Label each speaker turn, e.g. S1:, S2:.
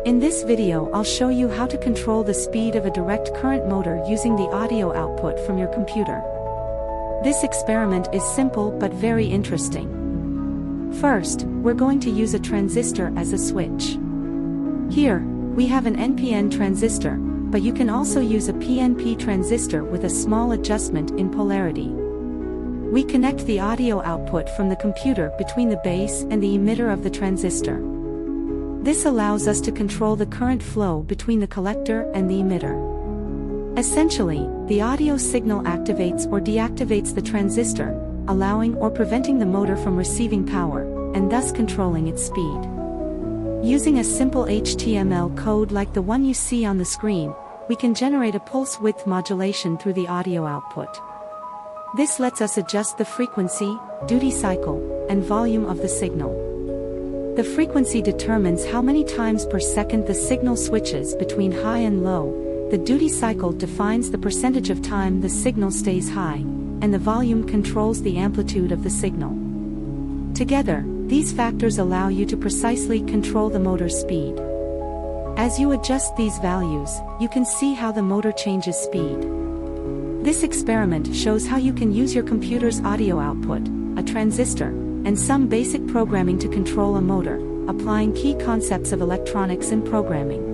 S1: In this video I'll show you how to control the speed of a direct current motor using the audio output from your computer. This experiment is simple but very interesting. First, we're going to use a transistor as a switch. Here, we have an NPN transistor, but you can also use a PNP transistor with a small adjustment in polarity. We connect the audio output from the computer between the base and the emitter of the transistor. This allows us to control the current flow between the collector and the emitter. Essentially, the audio signal activates or deactivates the transistor, allowing or preventing the motor from receiving power, and thus controlling its speed. Using a simple HTML code like the one you see on the screen, we can generate a pulse width modulation through the audio output. This lets us adjust the frequency, duty cycle, and volume of the signal. The frequency determines how many times per second the signal switches between high and low, the duty cycle defines the percentage of time the signal stays high, and the volume controls the amplitude of the signal. Together, these factors allow you to precisely control the motor's speed. As you adjust these values, you can see how the motor changes speed. This experiment shows how you can use your computer's audio output, a transistor, and some basic programming to control a motor, applying key concepts of electronics and programming.